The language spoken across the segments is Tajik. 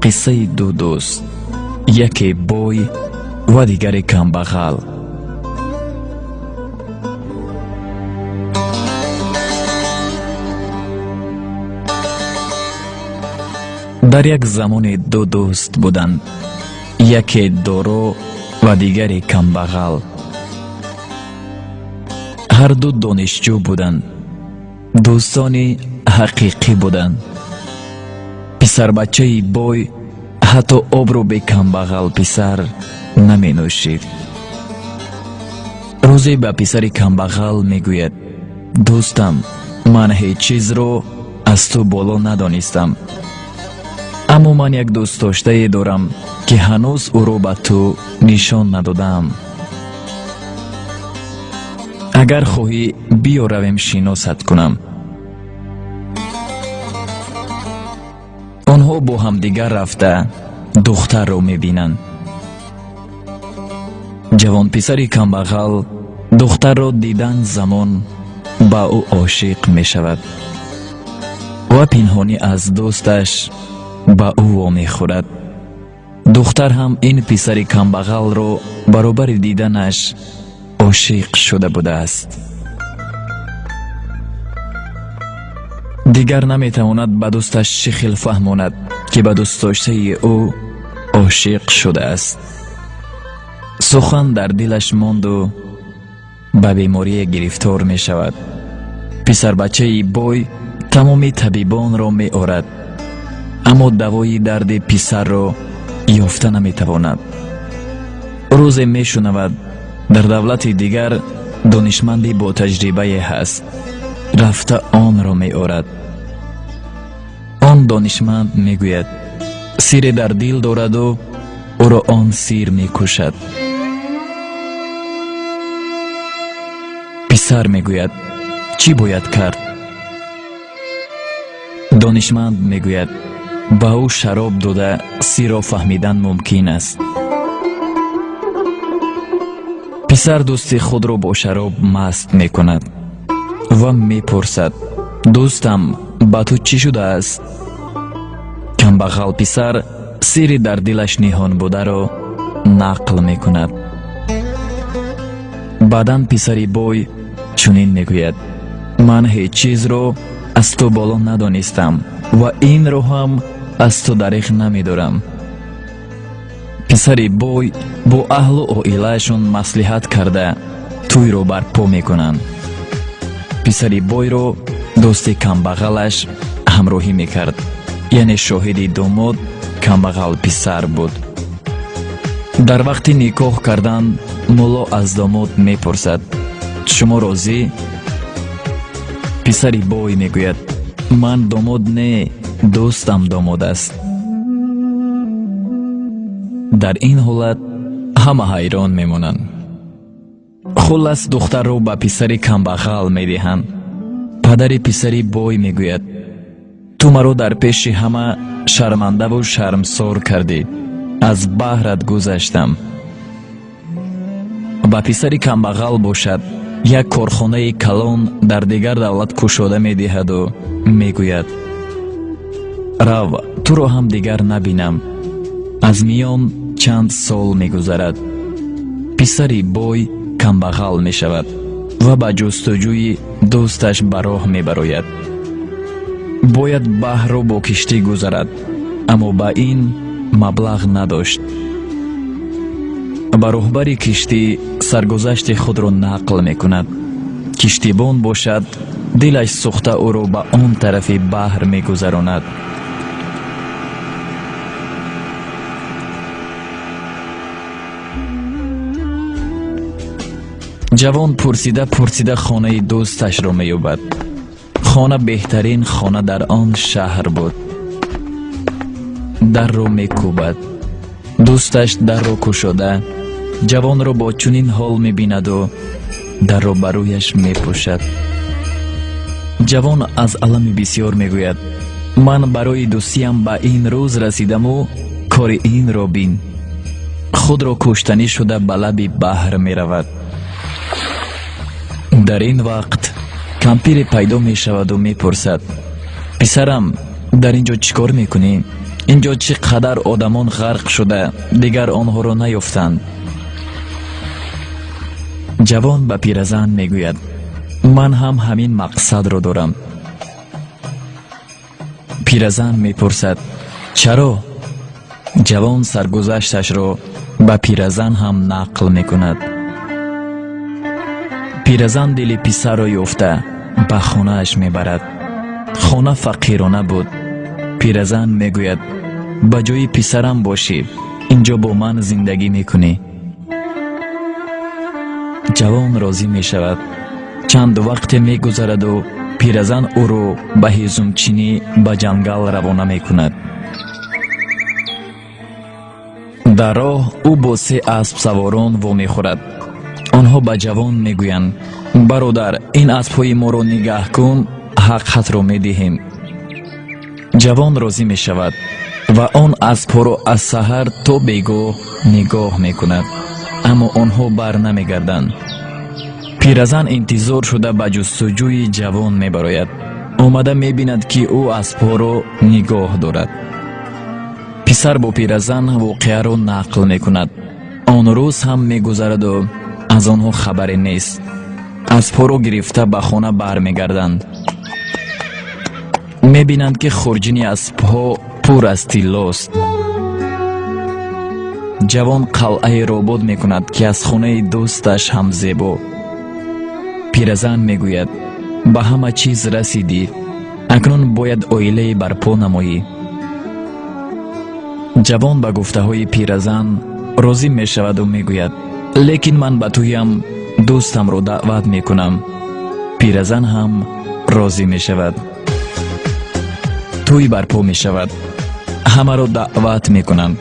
қиссаи ду дӯст, яке бой ва дигаре камбағал. дар як замоне ду дӯст буданд, яке доро ва дигаре камбағал. ҳар ду донишҷӯ буданд, дӯстони ҳақиқӣ буданд. писарбачаи бой ҳатто обро бе камбағал писар наменӯшид. рӯзе ба писари камбағал мегӯяд: дӯстам, ман ҳеҷ чизро аз ту боло надонистам, аммо ман як дӯстдоштае дорам ки ҳанӯз ӯро ба ту нишон надодаам. агар хоҳӣ биё равем шиносат кунам. онҳо бо ҳамдигар рафта духтарро мебинанд. ҷавонписари камбағал духтарро дидан замон ба ӯ ошиқ мешавад ва пинҳонӣ аз дӯсташ ба ӯ вомехӯрад. духтар ҳам ин писари камбағалро баробари диданаш ошиқ шуда будааст. дигар наметавонад ба дӯсташ чӣ хел фаҳмонад ки ба дӯстдоштаи ӯ ошиқ шудааст. сухан дар дилаш монду ба беморие гирифтор мешавад. писарбачаи бой тамоми табибонро меорад, аммо давои дарди писарро ёфта наметавонад. рӯзе мешунавад дар давлати дигар донишманди ботаҷрибае ҳаст. рафта онро меорад. он донишманд мегӯяд сире дар дил дораду ӯро он сир мекушад. писар мегӯяд: чӣ бояд кард? донишманд мегӯяд: ба ӯ шароб дода сирро фаҳмидан мумкин аст. писар дӯсти худро бо шароб маст мекунад ва мепурсад: дӯстам, ба ту чӣ шудааст? камбағал писар сири дар дилаш ниҳон бударо нақл мекунад. баъдан писари бой чунин мегӯяд: ман ҳеҷ чизро аз ту боло надонистам ва инро ҳам аз ту дариқ намедорам. писари бой бо аҳлу оилаашон маслиҳат карда тӯйро барпо мекунанд. писари бойро дӯсти камбағалаш ҳамроҳӣ мекард, яъне шоҳиди домод камбағал писар буд. дар вақти никоҳ кардан мулло аз домод мепурсад: шумо розӣ? писари бой мегӯяд: ман домод не, дӯстам домод аст. дар ин ҳолат ҳама ҳайрон мемонанд. хуллас духтарро ба писари камбағал медиҳанд. падари писари бой мегӯяд: ту маро дар пеши ҳама шармандаву шармсор кардӣ, аз баҳрат гузаштам. ба писари камбағал бошад як корхонаи калон дар дигар давлат кушода медиҳаду мегӯяд: рав, туро ҳам дигар набинам. аз миён чанд сол мегузарад. писари бой камбағал мешавад ва ба ҷустуҷӯи дӯсташ ба роҳ мебарояд. бояд баҳрро бо киштӣ гузарад, аммо ба ин маблағ надошт. ба роҳбари киштӣ саргузашти худро нақл мекунад. киштибон бошад, дилаш сӯхта ӯро ба он тарафи баҳр мегузаронад. ҷавон пурсида пурсида хонаи дӯсташро меёбад. хона беҳтарин хона дар он шаҳр буд. дарро мекӯбад. дӯсташ дарро кушода ҷавонро бо чунин ҳол мебинаду дарро ба рӯяш мепӯшад. ҷавон аз алами бисьёр мегӯяд: ман барои дӯстиам ба ин рӯз расидаму кори инро бин. худро куштанӣ шуда ба лаби баҳр меравад. дар ин вақт кампире пайдо мешаваду мепурсад: писарам, дар ин ҷо чӣ кор мекунӣ? اینجا چقدر آدمان غرق شده دیگر آنها را نیافتند. جوان به پیرزن میگوید من هم همین مقصد را دارم. پیرزن میپرسد چرا؟ جوان سرگذشتش را به پیرزن هم نقل میکند. پیرزن دل پسر را یافته به خانه اش میبرد. خانه فقیرانه بود. پیرزن میگوید به جای پسرم باشی، اینجا با من زندگی میکنی. جوان راضی میشود. چند وقت میگذرد و پیرزن او را به هیزمچینی به جنگل روانه میکند. در راه او با 3 اسب سواران وامی خورد. آنها به جوان میگویند برادر این اسب‌های ما را نگاه کن، حقت را میدهیم. جوان راضی میشود و آن اسب‌ها را از سحر تا بیگاه نگاه میکند، اما آنها بر نمیگردند. پیرزن انتظار شده به جستجوی جوان میبراید. آمده میبیند که او اسب‌ها را نگاه دارد. پسر با پیرزن واقعه را نقل میکند. آن روز هم میگذرد و از آنها خبری نیست. اسب‌ها را گرفته به خانه برمیگردند. میبینند که خورجین اسب‌ها پر از طلاست. جوان قلعه را آباد میکند که از خانه دوستش هم زیبا. پیرزن میگوید به همه چیز رسیدی، اکنون باید عائله برپا نمایی. جوان به گفته های پیرزن راضی می شود و میگوید لیکن من به تویم دوستم را دعوت میکنم. پیرزن هم راضی می شود. توی برپا می شود. همه را دعوت میکنند.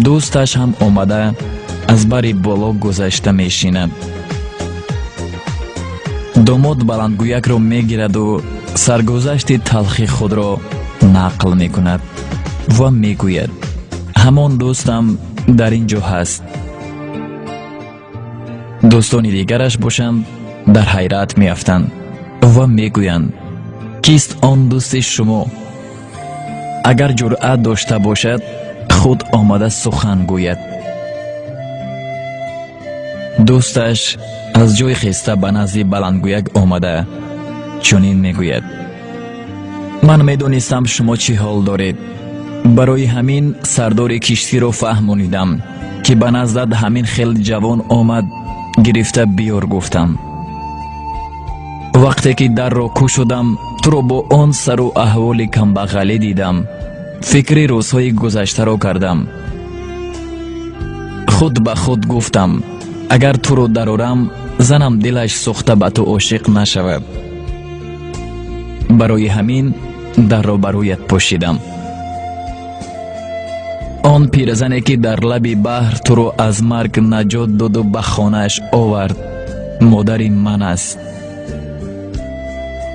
دوستش هم آمده از بری بالا گذشته میشیند. داماد بلندگویک را میگیرد و سرگذشت تلخی خود را نقل میکند و میگوید همان دوستم در اینجا هست. دوستان دیگرش باشند در حیرت میافتند و میگویند کیست آن دوست شما؟ اگر جرأت داشته باشد خود آمده سخن گوید. دوستش از جای خسته به نزد بلندگویک آمده چنین میگوید من میدونستم شما چی حال دارید، برای همین سردار کشتی را فهمانیدم که به نزدت همین خیل جوان آمد گرفته بیار گفتم. وقتی که در را کشیدم تو را با آن سر و احوال کمبغلی دیدم، فکر روزهای گذشته را کردم. خود به خود گفتم اگر تو را درارم زنم دلش سوخته به تو عاشق نشود. برای همین در را برایت پوشیدم. آن پیرزنی که در لب بحر تو را از مرگ نجات داد و به خانه‌اش آورد مادر من است.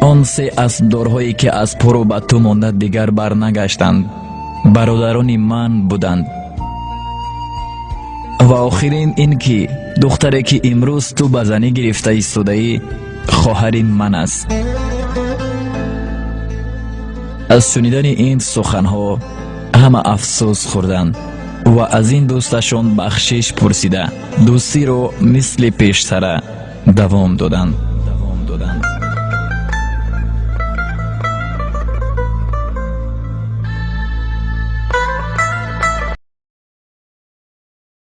آن 3 اسبدارهایی که از پا به تو مانده دیگر برنگشتند برادران من بودند. و آخرین این که دختری که امروز تو به زنی گرفته ایستاده‌ای خواهر من است. از شنیدن این سخنها همه افسوس خوردند و از این دوستشان بخشش پرسیده دوستی رو مثل پیشتر دوام دادند.